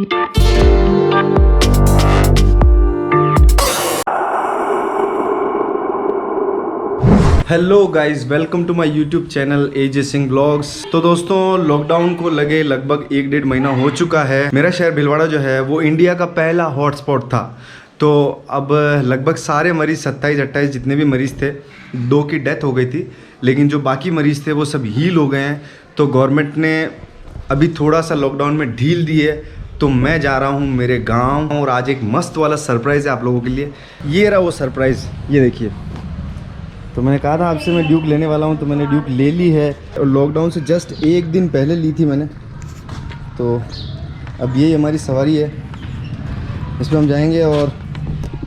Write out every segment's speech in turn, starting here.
Hello guys, welcome to my YouTube channel AJ Singh blogs. तो दोस्तों, lockdown को लगे लगभग 1-1.5 महीना हो चुका है। मेरा शहर भीलवाड़ा जो है वो इंडिया का पहला हॉटस्पॉट था। तो अब लगभग सारे मरीज़ 27-28 जितने भी मरीज़ थे, 2 की डेथ हो गई थी, लेकिन जो बाकी मरीज़ थे वो सब हील हो गए हैं। तो गवर्नमेंट ने अभी थोड़ा सा लॉकडाउन में ढील दी है। तो मैं जा रहा हूँ मेरे गाँव और आज एक मस्त वाला सरप्राइज़ है आप लोगों के लिए। ये रहा वो सरप्राइज़, ये देखिए। तो मैंने कहा था आपसे मैं ड्यूक लेने वाला हूँ, तो मैंने ड्यूक ले ली है और लॉकडाउन से जस्ट 1 दिन पहले ली थी मैंने। तो अब ये हमारी सवारी है, इस पर हम जाएंगे। और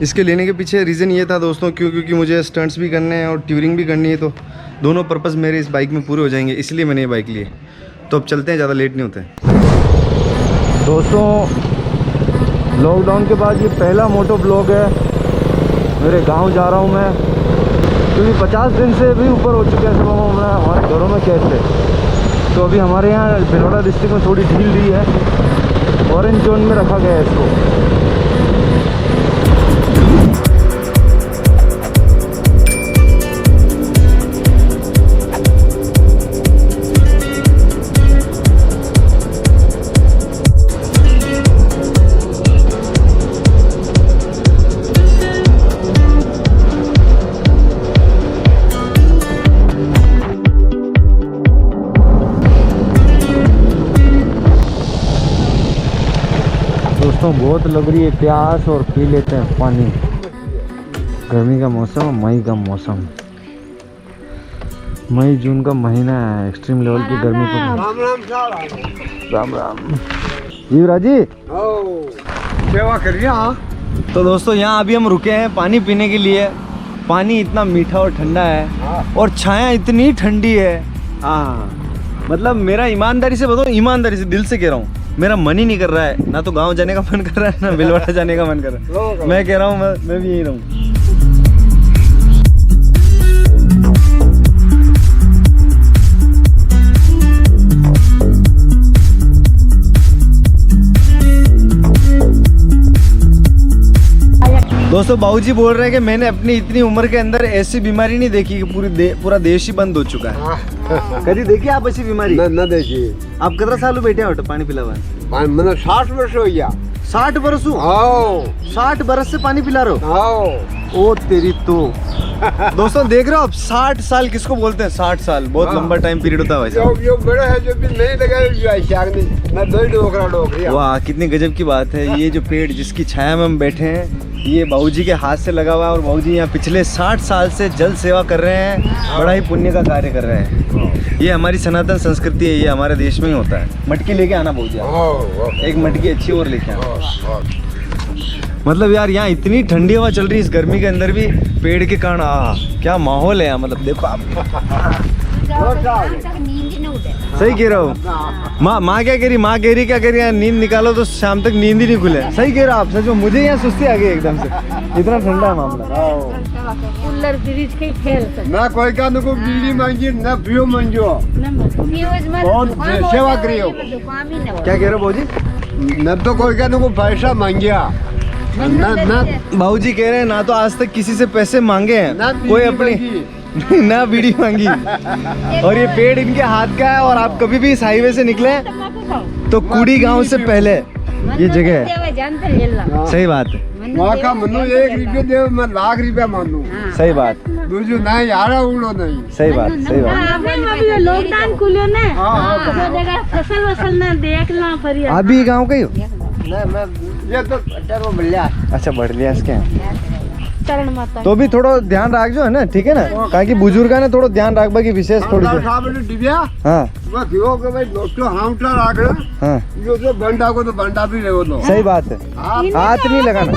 इसके लेने के पीछे रीज़न ये था दोस्तों, क्योंकि मुझे स्टंट्स भी करने हैं और ट्यूरिंग भी करनी है। तो दोनों पर्पज़ मेरे इस बाइक में पूरे हो जाएंगे, इसलिए मैंने ये बाइक ली है। तो अब चलते हैं, ज़्यादा लेट नहीं होते हैं दोस्तों। लॉकडाउन के बाद ये पहला मोटो ब्लॉग है। मेरे गाँव जा रहा हूँ मैं, क्योंकि 50 दिन से भी ऊपर हो चुके हैं सब हम हमारे घरों में कैद थे। तो अभी हमारे यहाँ भीलवाड़ा डिस्ट्रिक्ट में थोड़ी ढील दी है, ऑरेंज जोन में रखा गया है इसको। दोस्तों बहुत लग रही है प्यास और पी लेते हैं पानी। गर्मी का मौसम, मई का मौसम, मई जून का महीना है। एक्सट्रीम लेवल की गर्मी पड़ रही। राम राम युवराज जी, सेवा करिए। तो दोस्तों यहाँ अभी हम रुके हैं पानी पीने के लिए। पानी इतना मीठा और ठंडा है और छाया इतनी ठंडी है। हाँ, मतलब मेरा ईमानदारी से बताओ, ईमानदारी से दिल से कह रहा हूँ, मेरा मन ही नहीं कर रहा है। ना तो गांव जाने का मन कर रहा है, ना भीलवाड़ा जाने का मन कर रहा है। मैं कह रहा हूँ मैं भी यहीं रहूँ। दोस्तों, बाबूजी बोल रहे हैं कि मैंने अपनी इतनी उम्र के अंदर ऐसी बीमारी नहीं देखी कि पूरा देश ही बंद हो चुका है। कभी देखी आप ऐसी बीमारी? न देखी। आप कितना साल बैठे हो पानी पिला हुआ? मैंने 60 वर्ष हो गया। 60 बरस? 60 बरस से पानी पिला रहे हो? ओ तेरी तो। दोस्तों देख रहे हो आप, 60 साल किसको बोलते हैं? 60 साल बहुत लंबा टाइम पीरियड होता है वैसे। जो बड़ा है, जो भी नहीं लगा, मैं 2 डोकरा। वाह, कितनी गजब की बात है। ये जो पेड़ जिसकी छाया में हम बैठे हैं, ये बाबूजी के हाथ से लगा हुआ है। और बाबूजी यहाँ पिछले 60 साल से जल सेवा कर रहे हैं, बड़ा ही पुण्य का कार्य कर रहे हैं। ये हमारी सनातन संस्कृति है, ये हमारे देश में ही होता है। मटकी लेके आना बाबूजी, एक मटकी अच्छी और लेके आना। मतलब यार यहाँ इतनी ठंडी हवा चल रही है इस गर्मी के अंदर भी, पेड़ के कारण। क्या माहौल है यहाँ, मतलब देखो आप। सही कह रहा हूँ। माँ क्या कह रही? माँ कह रही क्या कह रही? नींद निकालो तो शाम तक नींद ही नहीं खुले। सही कह रहा आप, सच में। मुझे यहाँ सुस्ती आ गई एकदम से, इतना ठंडा है मामला। कूलर फ्रिज के खेल ना कोई का नको बिजली मांगी, ना पियो मांगो। बहुत सेवा करियो। क्या कह रहे हो बाबूजी? न तो कोई का नको पैसा मांगिया। बाबूजी कह रहे हैं ना तो आज तक किसी से पैसे मांगे हैं कोई अपनी, ना बीड़ी मांगी। और ये पेड़ इनके हाथ का है। और आप कभी भी इस हाईवे से निकले तो कुड़ी गांव से पहले ये जगह है। सही बात है। वहाँ का मनु 1 रुपये दे, मैं लाख रुपया मानू। सही बात। दूसरी नहीं यारा उड़ो नहीं। सही बात, सही बात। लॉकडाउन खुलो ने, फसल वसल ना देख ला पर। आप भी गाँव का ही हो? ये तो बढ़िया। अच्छा, बढ़िया इसके। चरण माता तो भी थोड़ा ध्यान रख जो है ना, ठीक है ना? कहा कि बुजुर्गा ने थोड़ा ध्यान रखबा की विशेष थोड़ी डिबिया। हाँ, भाई दोस्तों हाउटा राख रहे, हाँ, जो तो बंडा को तो बंडा भी रहो। तो सही बात है। हाथ नहीं लगाना।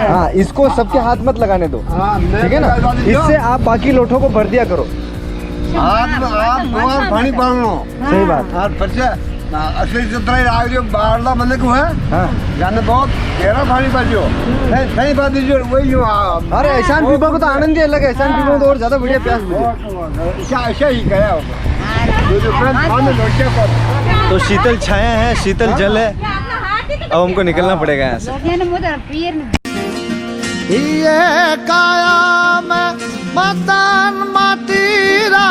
हाँ, इसको सबके हाथ मत लगाने दो, ठीक है ना? इससे आप बाकी लोटों को भर दिया करो। आप पानी पानो। सही बात। और पच्चे असली चित्र राग जो बारला बंदे को है। हाँ, जाने बहुत गहरा पानी पाजो। सही बात है, वही जो। अरे एहसान पीपा को तो आनंद ही अलग है। एहसान पीपा तो और ज्यादा बढ़िया प्यास बुझे। ऐसा ही गया। तो शीतल छाया है, शीतल जल है। अब हमको निकलना पड़ेगा यहाँ से। ये काया में मतन माटीरा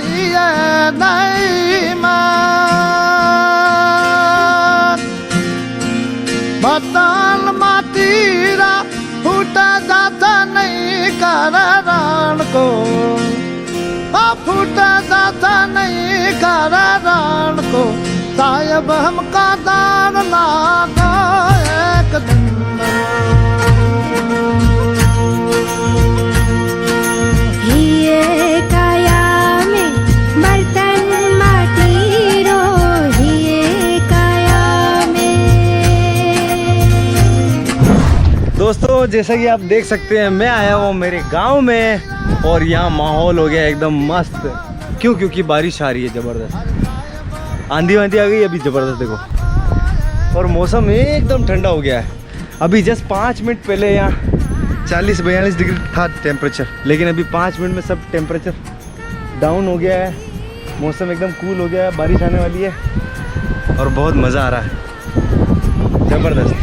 ये नहीं मतन माटीरा फूटा जाता नहीं कारण को, फूटा जाता नहीं कारण को, साहेब हमका दान लागा एक दिन। हिये काया में बर्तन माटी रो, हिये काया में। दोस्तों जैसा कि आप देख सकते हैं मैं आया हूँ मेरे गांव में और यहाँ माहौल हो गया एकदम मस्त। क्यों? क्योंकि बारिश आ रही है ज़बरदस्त, आंधी वांधी आ गई अभी ज़बरदस्त देखो, और मौसम एकदम ठंडा हो गया है। अभी जस्ट 5 मिनट पहले यहाँ 40-42 डिग्री था टेम्परेचर, लेकिन अभी 5 मिनट में सब टेम्परेचर डाउन हो गया है, मौसम एकदम कूल हो गया है, बारिश आने वाली है और बहुत मज़ा आ रहा है, ज़बरदस्त।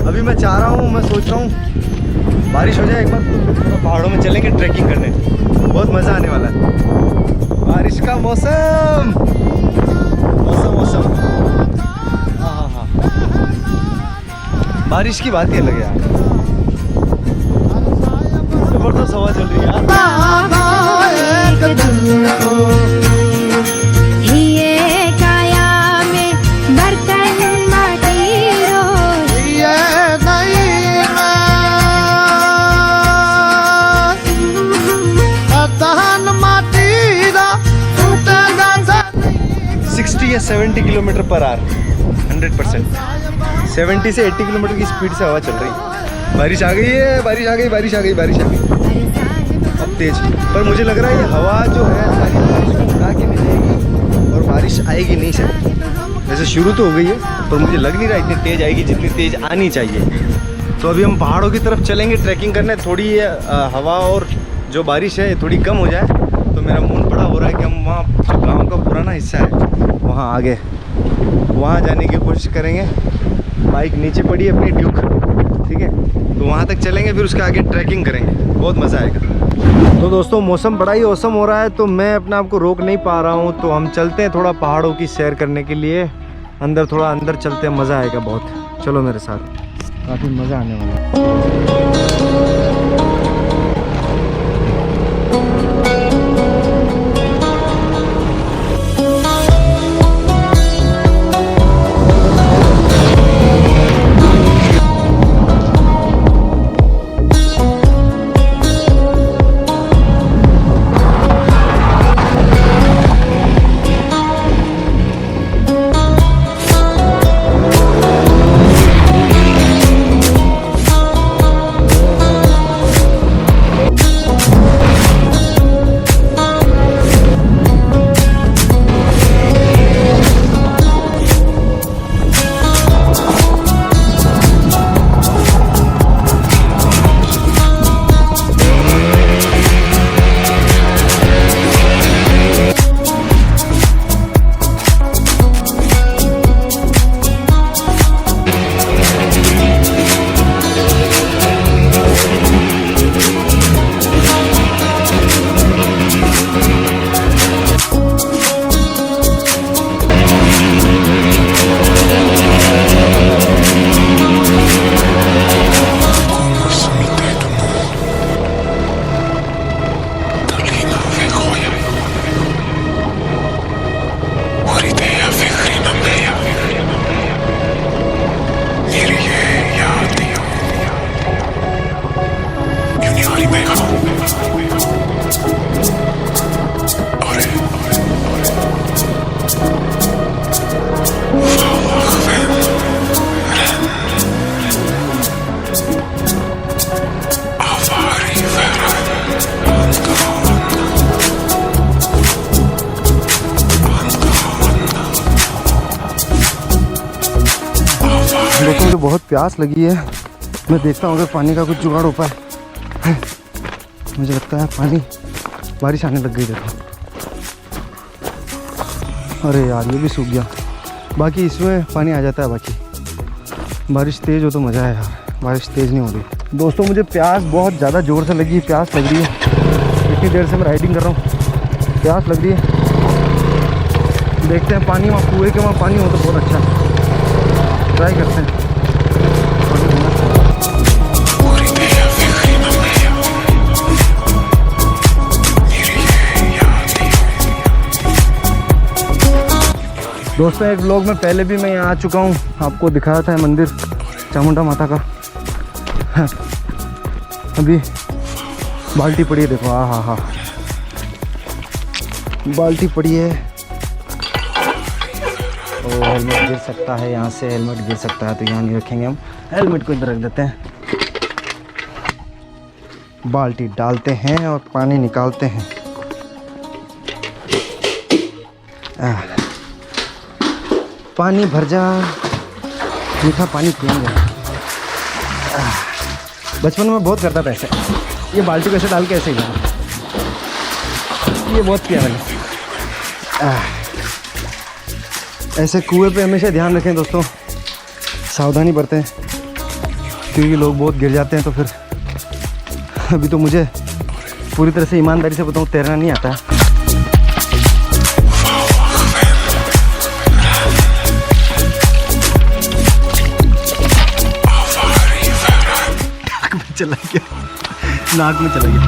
अभी मैं चाह रहा हूँ, मैं सोच रहा हूँ बारिश हो जाए एक बार तो थोड़ा पहाड़ों में चलेंगे ट्रैकिंग करने, बहुत मज़ा आने वाला है। बारिश का मौसम हाँ, बारिश की बात ही अलग है यार, जबरदस्त हवा चल रही है यार। हिये काया में बर्तन माटी रो, माटीरा फूटा जाता 60 या 70 किलोमीटर पर आवर 100%, 70 से 80 किलोमीटर की स्पीड से हवा चल रही है। बारिश आ गई है, बारिश आ गई अब तेज। पर मुझे लग रहा है ये हवा जो है हमारी उड़ा के नहीं जाएगी और बारिश आएगी नहीं शायद। वैसे शुरू तो हो गई है पर मुझे लग नहीं रहा इतनी तेज आएगी जितनी तेज आनी चाहिए। तो अभी हम पहाड़ों की तरफ चलेंगे ट्रैकिंग करने, थोड़ी हवा और जो बारिश है थोड़ी कम हो जाए तो मेरा मन बड़ा हो रहा है कि हम वहाँ जो गाँव का पुराना हिस्सा है वहाँ आगे वहाँ जाने की कोशिश करेंगे। बाइक नीचे पड़ी है अपनी ड्यूक, ठीक है, तो वहाँ तक चलेंगे, फिर उसके आगे ट्रैकिंग करेंगे, बहुत मज़ा आएगा। तो दोस्तों मौसम बड़ा ही औसम हो रहा है तो मैं अपने आप को रोक नहीं पा रहा हूँ, तो हम चलते हैं थोड़ा पहाड़ों की सैर करने के लिए। थोड़ा अंदर चलते हैं, मज़ा आएगा बहुत। चलो मेरे साथ, काफ़ी मज़ा आने वाला है। लोगों को बहुत प्यास लगी है, मैं देखता हूँ अगर पानी का कुछ जुगाड़ हो पाए। मुझे लगता है पानी बारिश आने लग गई। देखो अरे यार ये भी सूख गया, बाकी इसमें पानी आ जाता है। बाकी बारिश तेज़ हो तो मज़ा है यार, बारिश तेज़ नहीं हो रही। दोस्तों मुझे प्यास बहुत ज़्यादा ज़ोर से लगी, प्यास लग रही है। इतनी देर से मैं राइडिंग कर रहा हूँ, प्यास लग रही है। देखते हैं पानी वहाँ कुएँ के वहाँ पानी हो तो बहुत अच्छा, ट्राई करते हैं। दोस्तों एक व्लॉग में पहले भी मैं यहाँ आ चुका हूँ, आपको दिखाया था मंदिर चामुंडा माता का। अभी बाल्टी पड़ी है, देखो। हाँ हाँ हाँ, बाल्टी पड़ी है। ओ हेलमेट गिर सकता है, यहाँ से हेलमेट गिर सकता है, तो यहाँ नहीं रखेंगे हम, हेलमेट को इधर रख देते हैं। बाल्टी डालते हैं और पानी निकालते हैं। पानी भर जा, मीठा पानी पिएंगे। बचपन में बहुत करता था ऐसे, ये बाल्टी को ऐसे डाल के ऐसे ही, ये बहुत किया मैंने। ऐसे कुएं पे हमेशा ध्यान रखें दोस्तों, सावधानी बरतें, क्योंकि लोग बहुत गिर जाते हैं। तो फिर अभी तो मुझे पूरी तरह से ईमानदारी से बताऊँ, तैरना नहीं आता है। चला गया, नाक में चला गया।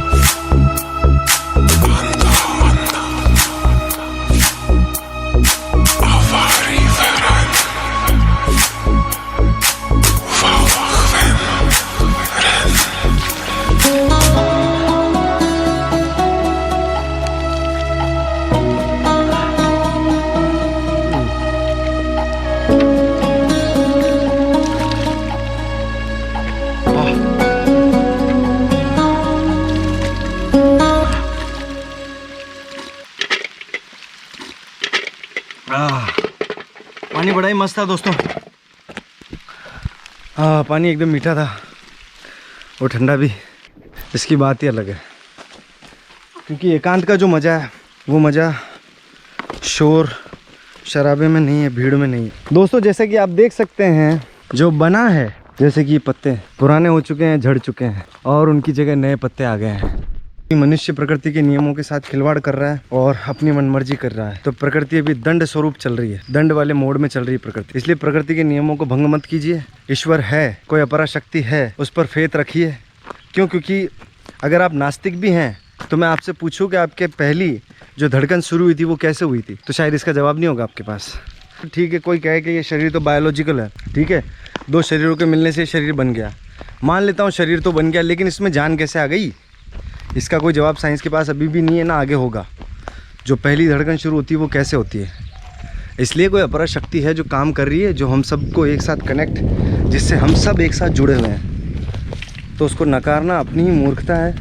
पानी बड़ा ही मस्त था दोस्तों। हाँ पानी एकदम मीठा था और ठंडा भी, इसकी बात ही अलग है। क्योंकि एकांत का जो मज़ा है वो मज़ा शोर शराबे में नहीं है, भीड़ में नहीं है। दोस्तों जैसे कि आप देख सकते हैं, जो बना है, जैसे कि पत्ते पुराने हो चुके हैं, झड़ चुके हैं और उनकी जगह नए पत्ते आ गए हैं। मनुष्य प्रकृति के नियमों के साथ खिलवाड़ कर रहा है और अपनी मनमर्जी कर रहा है, तो प्रकृति अभी दंड स्वरूप चल रही है, दंड वाले मोड में चल रही है प्रकृति। इसलिए प्रकृति के नियमों को भंग मत कीजिए। ईश्वर है, कोई अपरा शक्ति है, उस पर फेथ रखिए। क्यों? क्योंकि अगर आप नास्तिक भी हैं तो मैं आपसे पूछूं कि आपके पहली जो धड़कन शुरू हुई थी वो कैसे हुई थी, तो शायद इसका जवाब नहीं होगा आपके पास। ठीक है, कोई कहे कि ये शरीर तो बायोलॉजिकल है, ठीक है, दो शरीरों के मिलने से शरीर बन गया, मान लेता हूँ शरीर तो बन गया, लेकिन इसमें जान कैसे आ गई, इसका कोई जवाब साइंस के पास अभी भी नहीं है, ना आगे होगा। जो पहली धड़कन शुरू होती है वो कैसे होती है, इसलिए कोई अपरा शक्ति है जो काम कर रही है, जो हम सबको एक साथ कनेक्ट, जिससे हम सब एक साथ जुड़े हुए हैं। तो उसको नकारना अपनी ही मूर्खता है।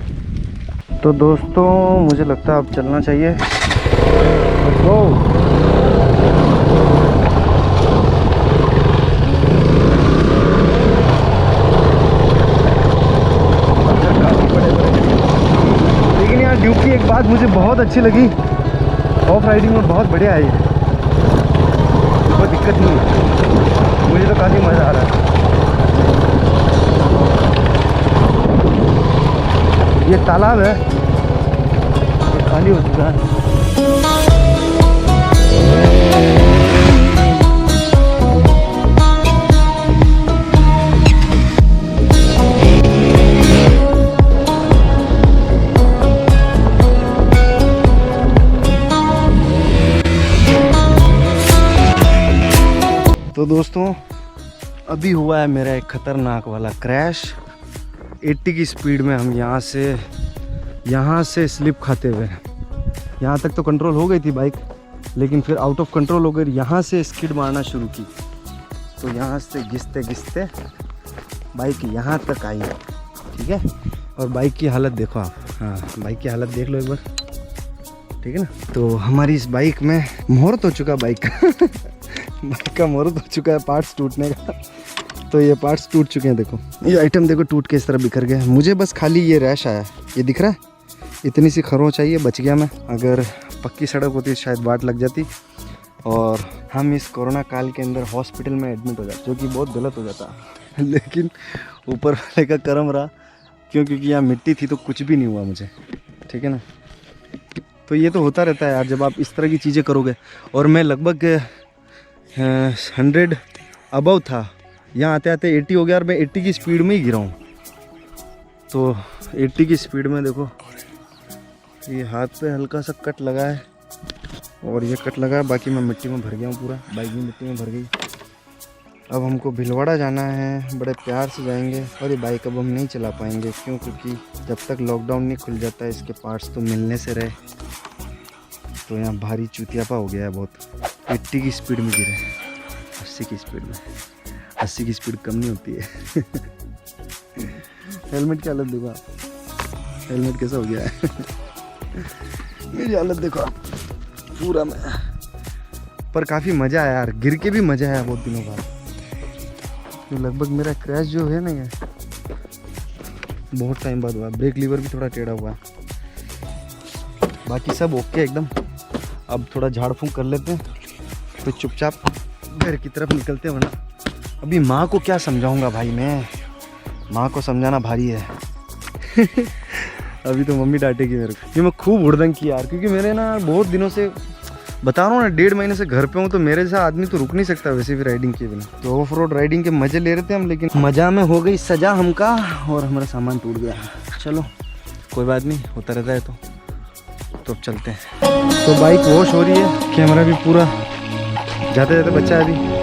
तो दोस्तों मुझे लगता है अब चलना चाहिए। लेकिन यार ड्यूब की एक बात मुझे बहुत अच्छी लगी, ऑफ राइडिंग में बहुत बढ़िया है ये, कोई दिक्कत नहीं है, मुझे तो काफ़ी मज़ा आ रहा है। ये तालाब है, ये खाली हो चुका है। तो दोस्तों अभी हुआ है मेरा एक ख़तरनाक वाला क्रैश। 80 की स्पीड में हम यहाँ से स्लिप खाते हुए, यहाँ तक तो कंट्रोल हो गई थी बाइक, लेकिन फिर आउट ऑफ कंट्रोल हो गई, यहाँ से स्किड मारना शुरू की। तो यहाँ से घिसते घिसते बाइक यहाँ तक आई, ठीक है। और बाइक की हालत देखो आप, हाँ बाइक की हालत देख लो एक बार, ठीक है ना। तो हमारी इस बाइक में मुहूर्त हो चुका, बाइक का मुहूर्त हो चुका है पार्ट्स टूटने का। तो ये पार्ट्स टूट चुके हैं, देखो ये आइटम देखो टूट के इस तरह बिखर गया। मुझे बस खाली ये रैश आया, ये दिख रहा है, इतनी सी खरोंच चाहिए, बच गया मैं। अगर पक्की सड़क होती शायद बाट लग जाती और हम इस कोरोना काल के अंदर हॉस्पिटल में एडमिट हो जाते, जो कि बहुत गलत हो जाता लेकिन ऊपर वाले का करम रहा, क्योंकि यहाँ मिट्टी थी तो कुछ भी नहीं हुआ मुझे, ठीक है ना। तो ये तो होता रहता है यार जब आप इस तरह की चीज़ें करोगे। और मैं लगभग 100 अबव था, यहाँ आते आते 80 हो गया और मैं 80 की स्पीड में ही गिरा हूँ। तो 80 की स्पीड में देखो ये हाथ पे हल्का सा कट लगा है और ये कट लगा है, बाकी मैं मिट्टी में भर गया हूँ, पूरा बाइक भी मिट्टी में भर गई। अब हमको भीलवाड़ा जाना है, बड़े प्यार से जाएंगे। और ये बाइक अब हम नहीं चला पाएंगे, क्यों? क्योंकि जब तक लॉकडाउन नहीं खुल जाता है इसके पार्ट्स तो मिलने से रहे। तो यहाँ भारी चूतियापा हो गया है बहुत। 80 की स्पीड में गिरे, 80 की स्पीड में। 80 की स्पीड कम नहीं होती है। हेलमेट की हालत देखो आप, हेलमेट कैसा हो गया है। मेरी हालत देखो आप, पूरा में। पर काफ़ी मज़ा आया यार, गिर के भी मज़ा आया बहुत दिनों बाद। तो लगभग मेरा क्रैश जो है ना ये बहुत टाइम बाद हुआ। ब्रेक लीवर भी थोड़ा टेढ़ा हुआ, बाकी सब ओके एकदम। अब थोड़ा झाड़ फूंक कर लेते हैं तो चुपचाप घर की तरफ निकलते हैं। ना अभी माँ को क्या समझाऊंगा भाई, मैं माँ को समझाना भारी है। अभी तो मम्मी डांटेगी मेरे को। ये मैं खूब हुड़दंग की यार, क्योंकि मेरे ना बहुत दिनों से बता रहा हूँ ना, 1.5 महीने से घर पे हूँ। तो मेरे जैसा आदमी तो रुक नहीं सकता वैसे भी राइडिंग के बिना। तो ऑफ रोड राइडिंग के मज़े ले रहे थे हम, लेकिन मज़ा में हो गई सजा हमका और हमारा सामान टूट गया। चलो कोई बात नहीं, होता रहता है। तो अब चलते हैं। तो बाइक वॉश हो रही है, कैमरा भी पूरा जाते जाते बच्चा है अभी।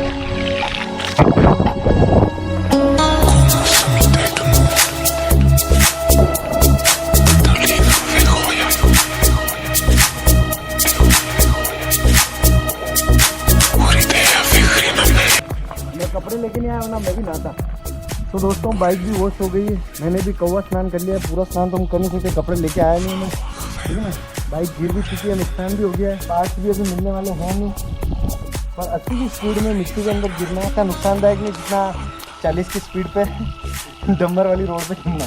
कपड़े लेके नहीं आया ना, मैं भी नहाता। तो दोस्तों बाइक भी वॉश हो गई है, मैंने भी कौवा स्नान कर लिया। पूरा स्नान तो हम कर नहीं सकते, कपड़े लेके आया नहीं मैं, ठीक है ना। बाइक गिर भी चुकी है, नुकसान भी हो गया है, पार्ट्स भी अभी मिलने वाले हैं नहीं। पर 80 की स्पीड में मिट्टी के अंदर गिरना का नुकसानदायक नहीं जितना 40 की स्पीड पे डंबर वाली रोड पे गिरना।